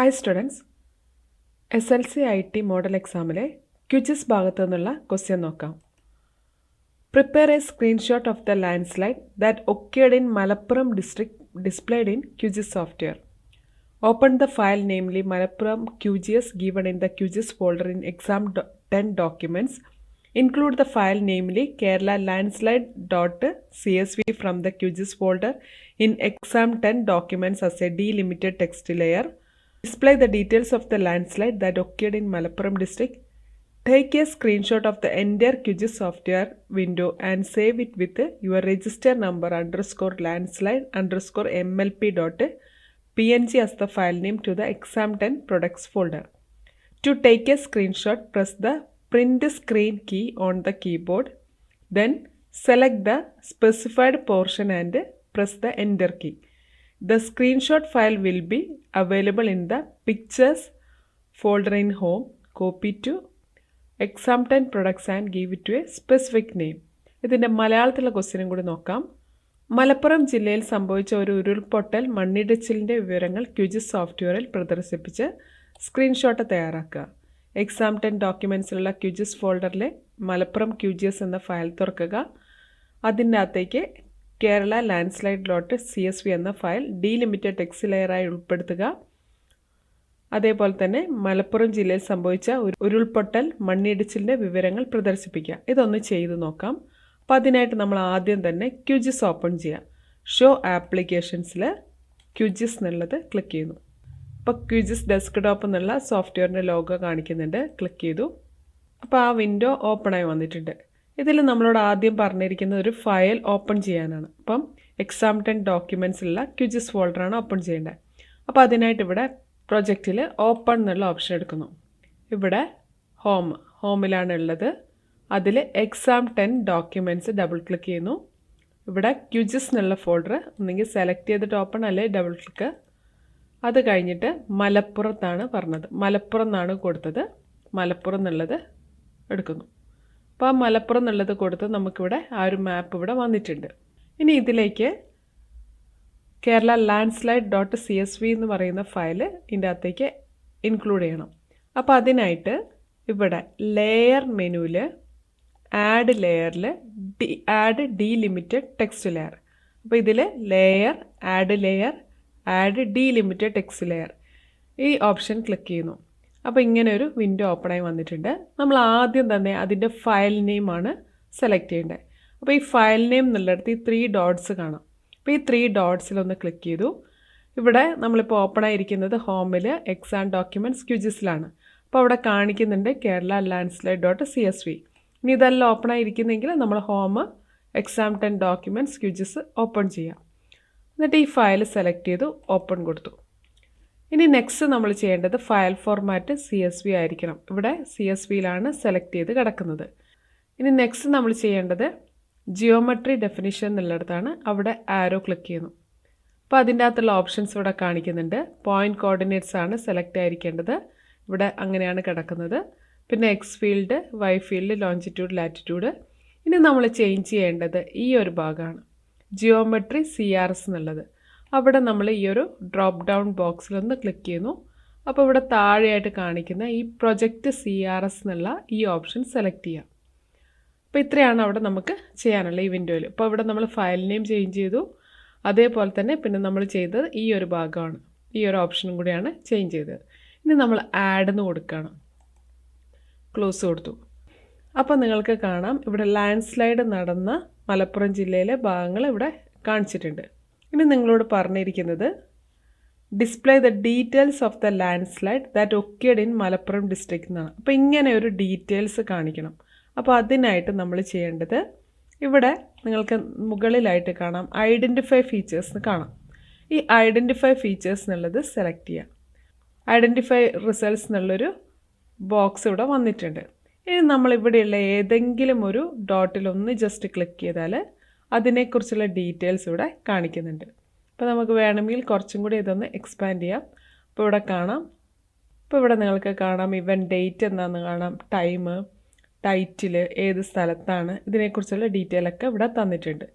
Hi students, SLC IT model എക്സാമിലെ quizzes ഭാഗത്തു നിന്നുള്ള ക്വസ്റ്റ്യൻ നോക്കാം. Prepare a screenshot of the landslide that occurred in Malappuram district displayed in QGIS software. Open the file namely Malappuram QGIS given in the QGIS folder in exam 10 documents. Include the file namely Kerala landslide.csv from the QGIS folder in exam 10 documents as a delimited text layer. Display the details of the landslide that occurred in Malappuram district. Take a screenshot of the entire QGIS software window and save it with your register number _landslide_mlp.png as the file name to the exam 10 products folder. To take a screenshot, press the print screen key on the keyboard. Then select the specified portion and press the enter key. The screenshot file will be available in the pictures folder in home. Copy to exam 10 products and give it to a specific name. ഇതിൻ്റെ മലയാളത്തിലുള്ള ക്വസ്റ്റ്യനും കൂടി നോക്കാം. മലപ്പുറം ജില്ലയിൽ സംഭവിച്ച ഒരു ഉരുൾപൊട്ടൽ മണ്ണിടിച്ചിലിൻ്റെ വിവരങ്ങൾ ക്യൂജിസ് സോഫ്റ്റ്വെയറിൽ പ്രദർശിപ്പിച്ച് സ്ക്രീൻഷോട്ട് തയ്യാറാക്കുക. എക്സാം 10 ഡോക്യുമെൻസിലുള്ള ക്യൂജിസ് ഫോൾഡറിലെ മലപ്പുറം QGIS എന്ന ഫയൽ തുറക്കുക. അതിൻ്റെ അകത്തേക്ക് കേരള landslide.csv എന്ന ഫയൽ ഡീലിമിറ്റഡ് ടെക്സ്റ്റ് ലെയറായി ഉൾപ്പെടുത്തുക. അതേപോലെ തന്നെ മലപ്പുറം ജില്ലയിൽ സംഭവിച്ച ഉരുൾപൊട്ടൽ മണ്ണിടിച്ചിലിൻ്റെ വിവരങ്ങൾ പ്രദർശിപ്പിക്കുക. ഇതൊന്ന് ചെയ്തു നോക്കാം. അപ്പോൾ അതിനായിട്ട് നമ്മൾ ആദ്യം തന്നെ QGIS ഓപ്പൺ ചെയ്യാം. ഷോ ആപ്ലിക്കേഷൻസിൽ QGIS എന്നുള്ളത് ക്ലിക്ക് ചെയ്യുന്നു. അപ്പോൾ QGIS ഡെസ്ക്ടോപ്പ് എന്നുള്ള സോഫ്റ്റ്വെയറിൻ്റെ ലോഗോ കാണിക്കുന്നുണ്ട്. ക്ലിക്ക് ചെയ്തു. അപ്പോൾ ആ വിൻഡോ ഓപ്പണായി വന്നിട്ടുണ്ട്. ഇതിൽ നമ്മളോട് ആദ്യം പറഞ്ഞിരിക്കുന്നത് ഒരു ഫയൽ ഓപ്പൺ ചെയ്യാനാണ്. അപ്പം എക്സാം 10 ഡോക്യുമെൻസിലുള്ള QGIS ഫോൾഡറാണ് ഓപ്പൺ ചെയ്യേണ്ടത്. അപ്പോൾ അതിനായിട്ട് ഇവിടെ പ്രൊജക്റ്റിൽ ഓപ്പൺ എന്നുള്ള ഓപ്ഷൻ എടുക്കുന്നു. ഇവിടെ ഹോമിലാണ് ഉള്ളത്. അതിൽ എക്സാം 10 ഡോക്യുമെൻറ്റ്സ് ഡബിൾ ക്ലിക്ക് ചെയ്യുന്നു. ഇവിടെ QGIS എന്നുള്ള ഫോൾഡർ ഒന്നെങ്കിൽ സെലക്ട് ചെയ്തിട്ട് ഓപ്പൺ അല്ലെ ഡബിൾ ക്ലിക്ക്. അത് കഴിഞ്ഞിട്ട് മലപ്പുറത്താണ് പറഞ്ഞത്, മലപ്പുറം എന്നാണ് കൊടുത്തത്. മലപ്പുറം എന്നുള്ളത് എടുക്കുന്നു. അപ്പോൾ ആ മലപ്പുറം എന്നുള്ളത് കൊടുത്ത് നമുക്കിവിടെ ആ ഒരു മാപ്പ് ഇവിടെ വന്നിട്ടുണ്ട്. ഇനി ഇതിലേക്ക് കേരള landslide.csv എന്ന് പറയുന്ന ഫയൽ ഇതിൻ്റെ അകത്തേക്ക് ഇൻക്ലൂഡ് ചെയ്യണം. അപ്പോൾ അതിനായിട്ട് ഇവിടെ ലെയർ മെനുവിൽ ആഡ് ലെയറിൽ ആഡ് ഡീലിമിറ്റഡ് ടെക്സ്റ്റ് ലെയർ. അപ്പോൾ ഇതിൽ layer add delimited text layer ഈ ഓപ്ഷൻ ക്ലിക്ക് ചെയ്യുന്നു. അപ്പോൾ ഇങ്ങനെ ഒരു വിൻഡോ ഓപ്പണായി വന്നിട്ടുണ്ട്. നമ്മൾ ആദ്യം തന്നെ അതിൻ്റെ ഫയൽ നെയിമാണ് സെലക്ട് ചെയ്യേണ്ടത്. അപ്പോൾ ഈ ഫയൽ നെയിം എന്നുള്ളിടത്ത് ഈ 3 ഡോട്ട്സ് കാണാം. അപ്പോൾ ഈ 3 ഡോട്ട്സിലൊന്ന് ക്ലിക്ക് ചെയ്തു. ഇവിടെ നമ്മളിപ്പോൾ ഓപ്പണായിരിക്കുന്നത് ഹോമിൽ എക്സാം ഡോക്യുമെൻറ്റ്സ് QGISലാണ്. അപ്പോൾ അവിടെ കാണിക്കുന്നുണ്ട് കേരള landslide.csv. ഇനി ഇതെല്ലാം ഓപ്പണായിരിക്കുന്നെങ്കിൽ നമ്മൾ home exam 10 documents QGIS open ചെയ്യാം. എന്നിട്ട് ഈ ഫയൽ സെലക്ട് ചെയ്തു ഓപ്പൺ കൊടുത്തു. ഇനി നെക്സ്റ്റ് നമ്മൾ ചെയ്യേണ്ടത് ഫയൽ ഫോർമാറ്റ് CSV ആയിരിക്കണം. ഇവിടെ CSVയിലാണ് സെലക്ട് ചെയ്ത് കിടക്കുന്നത്. ഇനി നെക്സ്റ്റ് നമ്മൾ ചെയ്യേണ്ടത് ജിയോമെട്രി ഡെഫിനിഷൻ എന്നുള്ളിടത്താണ്. അവിടെ ആരോ ക്ലിക്ക് ചെയ്യുന്നു. അപ്പോൾ അതിൻ്റെ അകത്തുള്ള ഓപ്ഷൻസ് ഇവിടെ കാണിക്കുന്നുണ്ട്. പോയിൻറ്റ് കോർഡിനേറ്റ്സ് ആണ് സെലക്ട് ആയിരിക്കേണ്ടത്. ഇവിടെ അങ്ങനെയാണ് കിടക്കുന്നത്. പിന്നെ X field, Y field, longitude, latitude. ഇനി നമ്മൾ ചേഞ്ച് ചെയ്യേണ്ടത് ഈ ഒരു ഭാഗമാണ്, ജിയോമെട്രി CRS എന്നുള്ളത്. അവിടെ നമ്മൾ ഈ ഒരു ഡ്രോപ്പ് ഡൗൺ ബോക്സിലൊന്ന് ക്ലിക്ക് ചെയ്യുന്നു. അപ്പോൾ ഇവിടെ താഴെയായിട്ട് കാണിക്കുന്ന ഈ പ്രൊജക്റ്റ് CRS എന്നുള്ള ഈ ഓപ്ഷൻ സെലക്ട് ചെയ്യാം. അപ്പോൾ ഇത്രയാണ് അവിടെ നമുക്ക് ചെയ്യാനുള്ള ഈ വിൻഡോയിൽ. അപ്പോൾ ഇവിടെ നമ്മൾ ഫയൽ നെയിം ചേഞ്ച് ചെയ്തു. അതേപോലെ തന്നെ പിന്നെ നമ്മൾ ചെയ്തത് ഈ ഒരു ഭാഗമാണ്, ഈ ഒരു ഓപ്ഷനും കൂടിയാണ് ചേഞ്ച് ചെയ്തത്. ഇനി നമ്മൾ ആഡ് എന്ന് കൊടുക്കുകയാണ്. ക്ലോസ് കൊടുത്തു. അപ്പോൾ നിങ്ങൾക്ക് കാണാം ഇവിടെ ലാൻഡ്സ്ലൈഡ് നടന്ന മലപ്പുറം ജില്ലയിലെ ഭാഗങ്ങൾ ഇവിടെ കാണിച്ചിട്ടുണ്ട്. ഇനി നിങ്ങളോട് പറഞ്ഞിരിക്കുന്നത് display the details of the landslide that occurred in Malappuram district എന്നാണ്. അപ്പോൾ ഇങ്ങനെ ഒരു ഡീറ്റെയിൽസ് കാണിക്കണം. അപ്പോൾ അതിനായിട്ട് നമ്മൾ ചെയ്യേണ്ടത് ഇവിടെ നിങ്ങൾക്ക് മുകളിലായിട്ട് കാണാം ഐഡൻറ്റിഫൈ ഫീച്ചേഴ്സ് എന്ന് കാണാം. ഈ ഐഡൻറ്റിഫൈ ഫീച്ചേഴ്സ് എന്നുള്ളത് സെലക്ട് ചെയ്യാം. ഐഡൻറ്റിഫൈ റിസൾട്ട്സ് എന്നുള്ളൊരു ബോക്സ് ഇവിടെ വന്നിട്ടുണ്ട്. ഇനി നമ്മളിവിടെയുള്ള ഏതെങ്കിലും ഒരു ഡോട്ടിലൊന്ന് ജസ്റ്റ് ക്ലിക്ക് ചെയ്താൽ അതിനെക്കുറിച്ചുള്ള ഡീറ്റെയിൽസ് ഇവിടെ കാണിക്കുന്നുണ്ട്. അപ്പോൾ നമുക്ക് വേണമെങ്കിൽ കുറച്ചും കൂടി ഇതൊന്ന് എക്സ്പാൻഡ് ചെയ്യാം. അപ്പോൾ ഇവിടെ കാണാം. ഇപ്പോൾ ഇവിടെ നിങ്ങൾക്ക് കാണാം ഇവൻറ്റ് ഡേറ്റ് എന്താണെന്ന് കാണാം, ടൈം, ടൈറ്റിൽ, ഏത് സ്ഥലത്താണ്, ഇതിനെക്കുറിച്ചുള്ള ഡീറ്റെയിൽ ഒക്കെ ഇവിടെ തന്നിട്ടുണ്ട്.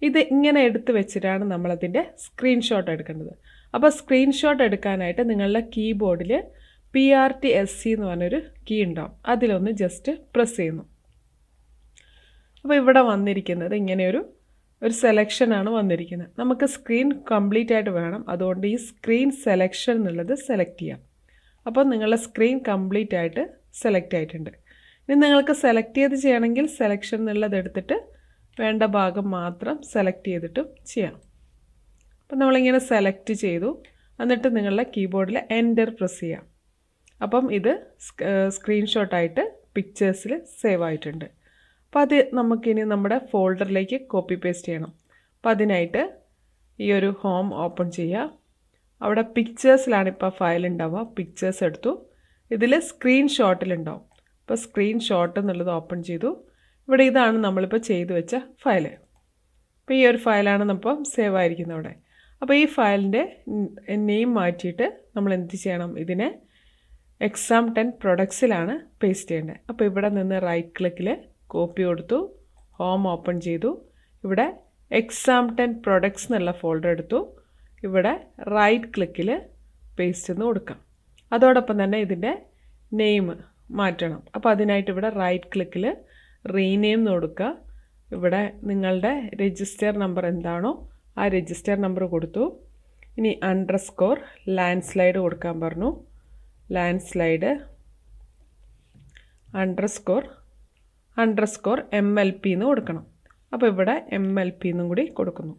ഇത് ഇങ്ങനെ എടുത്ത് വെച്ചിട്ടാണ് നമ്മളതിൻ്റെ സ്ക്രീൻഷോട്ട് എടുക്കേണ്ടത്. അപ്പോൾ സ്ക്രീൻഷോട്ട് എടുക്കാനായിട്ട് നിങ്ങളുടെ കീബോർഡിൽ PRTSC എന്ന് പറഞ്ഞൊരു കീ ഉണ്ടാവും. അതിലൊന്ന് ജസ്റ്റ് പ്രസ് ചെയ്യുന്നു. അപ്പോൾ ഇവിടെ വന്നിരിക്കുന്നത് ഇങ്ങനെയൊരു സെലക്ഷനാണ് വന്നിരിക്കുന്നത്. നമുക്ക് സ്ക്രീൻ കംപ്ലീറ്റ് ആയിട്ട് വേണം. അതുകൊണ്ട് ഈ സ്ക്രീൻ സെലക്ഷൻ എന്നുള്ളത് സെലക്ട് ചെയ്യാം. അപ്പോൾ നിങ്ങളുടെ സ്ക്രീൻ കംപ്ലീറ്റ് ആയിട്ട് സെലക്ട് ആയിട്ടുണ്ട്. ഇനി നിങ്ങൾക്ക് സെലക്ട് ചെയ്ത് ചെയ്യണമെങ്കിൽ സെലക്ഷൻ എന്നുള്ളത് എടുത്തിട്ട് വേണ്ട ഭാഗം മാത്രം സെലക്ട് ചെയ്തിട്ടും ചെയ്യാം. അപ്പം നമ്മളിങ്ങനെ സെലക്ട് ചെയ്തു. എന്നിട്ട് നിങ്ങളുടെ കീബോർഡിൽ എൻ്റർ പ്രസ് ചെയ്യാം. അപ്പം ഇത് സ്ക്രീൻഷോട്ടായിട്ട് പിക്ചേഴ്സിൽ സേവ് ആയിട്ടുണ്ട്. അപ്പോൾ അത് നമുക്കിനി നമ്മുടെ ഫോൾഡറിലേക്ക് കോപ്പി പേസ്റ്റ് ചെയ്യണം. അപ്പോൾ അതിനായിട്ട് ഈ ഒരു ഹോം ഓപ്പൺ ചെയ്യുക. അവിടെ പിക്ചേഴ്സിലാണ് ഇപ്പോൾ ഫയൽ ഉണ്ടാവുക. പിക്ചേഴ്സ് എടുത്തു. ഇതിൽ സ്ക്രീൻഷോട്ടിലുണ്ടാവും. അപ്പോൾ സ്ക്രീൻഷോട്ട് എന്നുള്ളത് ഓപ്പൺ ചെയ്തു. ഇവിടെ ഇതാണ് നമ്മളിപ്പോൾ ചെയ്തു വെച്ച ഫയൽ. അപ്പോൾ ഈ ഒരു ഫയലാണ് നമ്മളിപ്പം സേവ് ആയിരിക്കുന്നത് അവിടെ. അപ്പോൾ ഈ ഫയലിൻ്റെ നെയിം മാറ്റിയിട്ട് നമ്മൾ എന്ത് ചെയ്യണം? ഇതിനെ exam10 പ്രൊഡക്ട്സിലാണ് പേസ്റ്റ് ചെയ്യേണ്ടത്. അപ്പോൾ ഇവിടെ നിന്ന് റൈറ്റ് ക്ലിക്കിൽ കോപ്പി കൊടുത്തു, ഹോം ഓപ്പൺ ചെയ്തു. ഇവിടെ exam10 പ്രൊഡക്ട്സ് എന്നുള്ള ഫോൾഡർ എടുത്തു. ഇവിടെ റൈറ്റ് ക്ലിക്കിൽ പേസ്റ്റ് എന്ന് കൊടുക്കാം. അതോടൊപ്പം തന്നെ ഇതിൻ്റെ നെയിം മാറ്റണം. അപ്പോൾ അതിനായിട്ട് ഇവിടെ റൈറ്റ് ക്ലിക്കിൽ റീനെയിം എന്ന് കൊടുക്കുക. ഇവിടെ നിങ്ങളുടെ രജിസ്റ്റർ നമ്പർ എന്താണോ ആ രജിസ്റ്റർ നമ്പർ കൊടുത്തു. ഇനി അണ്ടർസ്കോർ ലാൻഡ്സ്ലൈഡ് കൊടുക്കാൻ പറഞ്ഞു. ലാൻഡ്സ്ലൈഡ് അണ്ടർസ്കോർ MLP എന്ന് കൊടുക്കണം. അപ്പോൾ ഇവിടെ MLP എന്നും കൂടി കൊടുക്കുന്നു.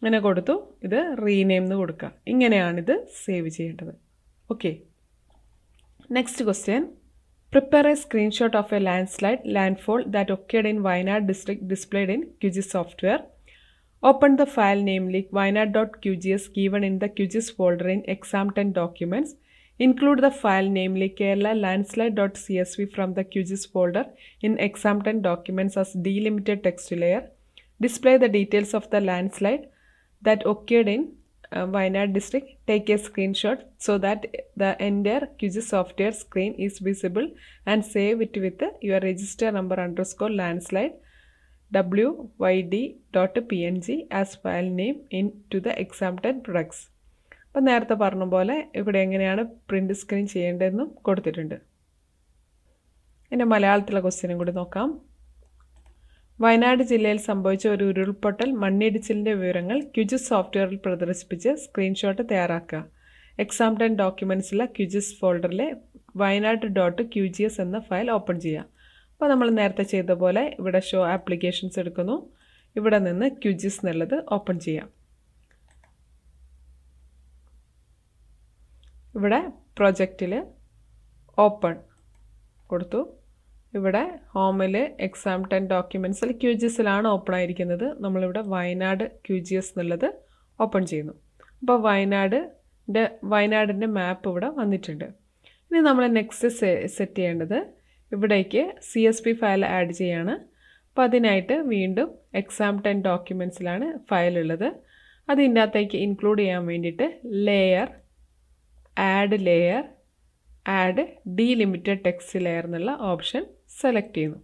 അങ്ങനെ കൊടുത്തു. ഇത് റീനെയിം എന്ന് കൊടുക്കുക. ഇങ്ങനെയാണിത് സേവ് ചെയ്യേണ്ടത്. Okay. Next question. Prepare a screenshot of a landfall that occurred in Wayanad district displayed in QGIS software. Open the file namely wayanad.qgs given in the QGIS folder in exam10 documents. Include the file namely Kerala landslide.csv from the QGIS folder in exam10 documents as delimited text layer. Display the details of the landslide that occurred in Wayanad district. Take a screenshot so that the entire QGIS software screen is visible and save it with your register number underscore landslide wyd.png as file name into the exam10 products. അപ്പം നേരത്തെ പറഞ്ഞ പോലെ ഇവിടെ എങ്ങനെയാണ് print screen ചെയ്യേണ്ടതെന്നും കൊടുത്തിട്ടുണ്ട്. ഇനി മലയാളത്തിലെ ക്വസ്റ്റ്യനും കൂടി നോക്കാം. വയനാട് ജില്ലയിൽ സംഭവിച്ച ഒരു ഉരുൾപൊട്ടൽ മണ്ണിടിച്ചിലിൻ്റെ വിവരങ്ങൾ QGIS സോഫ്റ്റ്വെയറിൽ പ്രദർശിപ്പിച്ച് സ്ക്രീൻഷോട്ട് തയ്യാറാക്കുക. exam10 ഡോക്യുമെൻറ്റ്സിലെ QGIS ഫോൾഡറിലെ wayanad.qgs എന്ന ഫയൽ ഓപ്പൺ ചെയ്യുക. അപ്പോൾ നമ്മൾ നേരത്തെ ചെയ്ത പോലെ ഇവിടെ ഷോ ആപ്ലിക്കേഷൻസ് എടുക്കുന്നു. ഇവിടെ നിന്ന് QGIS എന്നുള്ളത് ഓപ്പൺ ചെയ്യാം. ഇവിടെ പ്രൊജക്റ്റിൽ ഓപ്പൺ കൊടുത്തു. ഇവിടെ ഹോമിൽ exam10 ഡോക്യുമെൻറ്റ്സിൽ QGISലാണ് ഓപ്പൺ ആയിരിക്കുന്നത്. നമ്മളിവിടെ വയനാട് QGS എന്നുള്ളത് ഓപ്പൺ ചെയ്യുന്നു. അപ്പോൾ വയനാടിൻ്റെ മാപ്പ് ഇവിടെ വന്നിട്ടുണ്ട്. ഇനി നമ്മൾ നെക്സ്റ്റ് സെറ്റ് ചെയ്യേണ്ടത് ഇവിടേക്ക് CSV ഫയൽ ആഡ് ചെയ്യാണ്. അപ്പോൾ അതിനായിട്ട് വീണ്ടും exam10 ഡോക്യുമെൻറ്റ്സിലാണ് ഫയൽ ഉള്ളത്. അതിൻ്റെ അകത്തേക്ക് ഇൻക്ലൂഡ് ചെയ്യാൻ വേണ്ടിയിട്ട് ആഡ് ഡീലിമിറ്റഡ് ടെക്സ്റ്റ് ലെയർ എന്നുള്ള ഓപ്ഷൻ സെലക്ട് ചെയ്യുന്നു.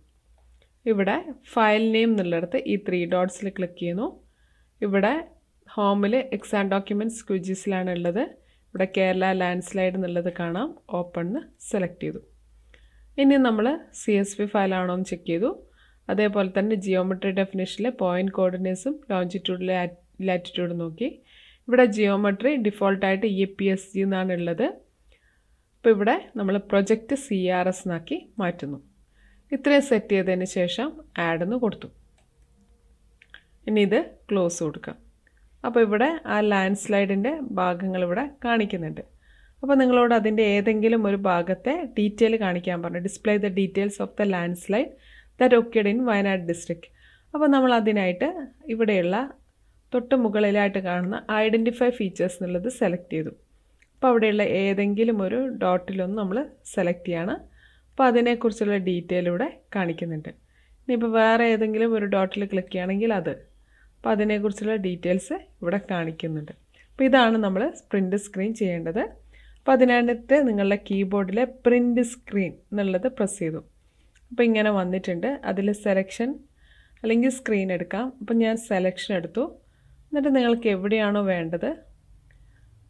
ഇവിടെ ഫയൽ നെയിം എന്നുള്ളിടത്ത് ഈ 3 ഡോട്ട്സിൽ ക്ലിക്ക് ചെയ്യുന്നു. ഇവിടെ ഹോമിൽ exam ഡോക്യുമെൻറ്റ്സ് QGISലാണ് ഉള്ളത്. ഇവിടെ കേരള ലാൻഡ്സ്ലൈഡ് എന്നുള്ളത് കാണാം. ഓപ്പൺ സെലക്ട് ചെയ്തു. ഇനി നമ്മൾ CSV ഫയലാണോ എന്ന് ചെക്ക് ചെയ്തു. അതേപോലെ തന്നെ ജിയോമെട്രി ഡെഫിനേഷനിലെ പോയിൻറ്റ് കോർഡിനേറ്റ്സും ലോഞ്ചിറ്റ്യൂഡിലെ ലാറ്റിറ്റ്യൂഡ് നോക്കി. ഇവിടെ ജിയോമെട്രി ഡിഫോൾട്ടായിട്ട് EPSG എന്നാണ് ഉള്ളത്. അപ്പോൾ ഇവിടെ നമ്മൾ പ്രൊജക്റ്റ് CRS എന്നാക്കി മാറ്റുന്നു. ഇത്രയും സെറ്റ് ചെയ്തതിന് ശേഷം ആഡ് എന്ന് കൊടുത്തു. ഇനി ഇത് ക്ലോസ് കൊടുക്കാം. അപ്പോൾ ഇവിടെ ആ ലാൻഡ് സ്ലൈഡിൻ്റെ ഭാഗങ്ങൾ ഇവിടെ കാണിക്കുന്നുണ്ട്. അപ്പോൾ നിങ്ങളോട് അതിൻ്റെ ഏതെങ്കിലും ഒരു ഭാഗത്തെ ഡീറ്റെയിൽ കാണിക്കാൻ പറഞ്ഞു. Display the details of the land slide that occurred in Wayanad district. അപ്പോൾ നമ്മൾ അതിനായിട്ട് ഇവിടെയുള്ള തൊട്ട് മുകളിലായിട്ട് കാണുന്ന ഐഡൻറ്റിഫൈ ഫീച്ചേഴ്സ് എന്നുള്ളത് സെലക്ട് ചെയ്തു. അപ്പോൾ അവിടെയുള്ള ഏതെങ്കിലും ഒരു ഡോട്ടിലൊന്ന് നമ്മൾ സെലക്ട് ചെയ്യാണ്. അപ്പോൾ അതിനെക്കുറിച്ചുള്ള ഡീറ്റെയിൽ ഇവിടെ കാണിക്കുന്നുണ്ട്. ഇനിയിപ്പോൾ വേറെ ഏതെങ്കിലും ഒരു ഡോട്ടിൽ ക്ലിക്ക് ചെയ്യുകയാണെങ്കിൽ അത്. അപ്പോൾ അതിനെക്കുറിച്ചുള്ള ഡീറ്റെയിൽസ് ഇവിടെ കാണിക്കുന്നുണ്ട്. അപ്പോൾ ഇതാണ് നമ്മൾ പ്രിൻ്റ് സ്ക്രീൻ ചെയ്യേണ്ടത്. അപ്പോൾ അതിനായിട്ട് നിങ്ങളുടെ കീബോർഡിലെ പ്രിൻ്റ് സ്ക്രീൻ എന്നുള്ളത് പ്രസ് ചെയ്തു. അപ്പോൾ ഇങ്ങനെ വന്നിട്ടുണ്ട്. അതിൽ സെലക്ഷൻ അല്ലെങ്കിൽ സ്ക്രീൻ എടുക്കാം. അപ്പോൾ ഞാൻ സെലക്ഷൻ എടുത്തു. എന്നിട്ട് നിങ്ങൾക്ക് എവിടെയാണോ വേണ്ടത്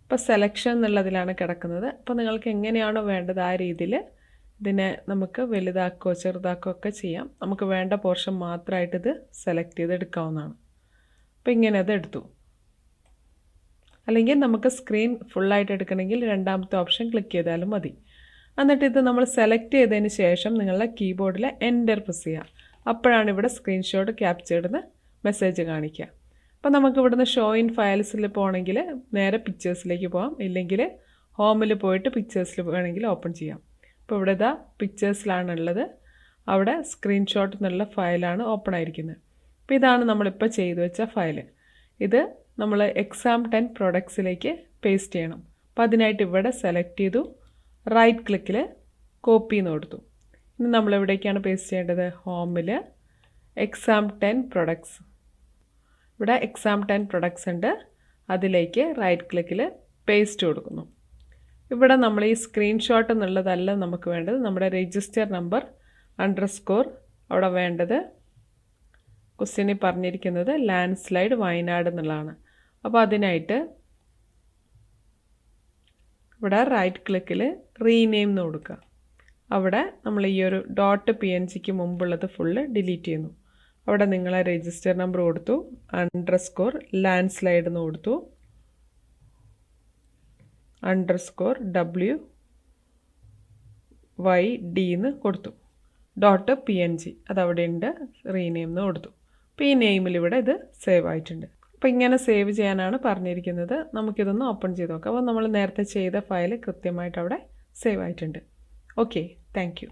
ഇപ്പോൾ സെലക്ഷൻ എന്നുള്ളതിലാണ് കിടക്കുന്നത്. അപ്പോൾ നിങ്ങൾക്ക് എങ്ങനെയാണോ വേണ്ടത് ആ രീതിയിൽ ഇതിനെ നമുക്ക് വലുതാക്കുകയോ ചെറുതാക്കുകയോ ഒക്കെ ചെയ്യാം. നമുക്ക് വേണ്ട പോർഷൻ മാത്രമായിട്ട് ഇത് സെലക്ട് ചെയ്ത് എടുക്കാവുന്നതാണ്. അപ്പോൾ ഇങ്ങനെ അത് എടുത്തു. അല്ലെങ്കിൽ നമുക്ക് സ്ക്രീൻ ഫുള്ളായിട്ട് എടുക്കണമെങ്കിൽ രണ്ടാമത്തെ ഓപ്ഷൻ ക്ലിക്ക് ചെയ്താലും മതി. എന്നിട്ട് ഇത് നമ്മൾ സെലക്ട് ചെയ്തതിന് ശേഷം നിങ്ങളുടെ കീബോർഡിൽ എൻ്റർ പ്രസ് ചെയ്യുക. അപ്പോഴാണ് ഇവിടെ സ്ക്രീൻഷോട്ട് ക്യാപ്ചേർഡ് മെസ്സേജ് കാണിക്കുക. അപ്പോൾ നമുക്ക് ഇവിടുന്ന് ഷോ ഇൻ ഫയൽസിൽ പോകണമെങ്കിൽ നേരെ പിക്ചേഴ്സിലേക്ക് പോകാം, ഇല്ലെങ്കിൽ ഹോമിൽ പോയിട്ട് പിക്ചേഴ്സിൽ വേണമെങ്കിൽ ഓപ്പൺ ചെയ്യാം. അപ്പോൾ ഇവിടെ ഇതാ പിക്ചേഴ്സിലാണുള്ളത്, അവിടെ സ്ക്രീൻഷോട്ട് എന്നുള്ള ഫയലാണ് ഓപ്പൺ ആയിരിക്കുന്നത്. അപ്പോൾ ഇതാണ് നമ്മളിപ്പോൾ ചെയ്തു വെച്ച ഫയൽ. ഇത് നമ്മൾ exam10 പ്രൊഡക്ട്സിലേക്ക് പേസ്റ്റ് ചെയ്യണം. അപ്പോൾ അതിനായിട്ട് ഇവിടെ സെലക്ട് ചെയ്തു, റൈറ്റ് ക്ലിക്കിൽ കോപ്പി എന്ന് കൊടുത്തു. ഇനി നമ്മളെവിടേക്കാണ് പേസ്റ്റ് ചെയ്യേണ്ടത്? ഹോമിൽ exam10 പ്രൊഡക്ട്സ്. ഇവിടെ exam10 പ്രൊഡക്ട്സ് ഉണ്ട്, അതിലേക്ക് റൈറ്റ് ക്ലിക്കിൽ പേസ്റ്റ് കൊടുക്കുന്നു. ഇവിടെ നമ്മൾ ഈ സ്ക്രീൻഷോട്ട് എന്നുള്ളതല്ല നമുക്ക് വേണ്ടത്, നമ്മുടെ രജിസ്റ്റർ നമ്പർ _ അവിടെ വേണ്ടത് ക്വസ്റ്റ്യനിൽ പറഞ്ഞിരിക്കുന്നത് ലാൻഡ് സ്ലൈഡ് വയനാട് എന്നുള്ളതാണ്. അപ്പോൾ അതിനായിട്ട് ഇവിടെ റൈറ്റ് ക്ലിക്കിൽ റീനെയിം എന്ന് കൊടുക്കുക. അവിടെ നമ്മൾ ഈ ഒരു .png മുമ്പുള്ളത് ഫുള്ള് ഡിലീറ്റ് ചെയ്യുന്നു. അവിടെ നിങ്ങളെ രജിസ്റ്റർ നമ്പർ കൊടുത്തു, _ ലാൻഡ് സ്ലൈഡ് എന്ന് കൊടുത്തു, _WYD എന്ന് കൊടുത്തു, .png അതവിടെ ഉണ്ട്, റീനെയിം എന്ന് കൊടുത്തു. അപ്പോൾ ഈ നെയിമിൽ ഇവിടെ ഇത് സേവ് ആയിട്ടുണ്ട്. അപ്പോൾ ഇങ്ങനെ സേവ് ചെയ്യാനാണ് പറഞ്ഞിരിക്കുന്നത്. നമുക്കിതൊന്ന് ഓപ്പൺ ചെയ്ത് നോക്കാം. അപ്പോൾ നമ്മൾ നേരത്തെ ചെയ്ത ഫയൽ കൃത്യമായിട്ട് അവിടെ സേവ് ആയിട്ടുണ്ട്. Okay, thank you.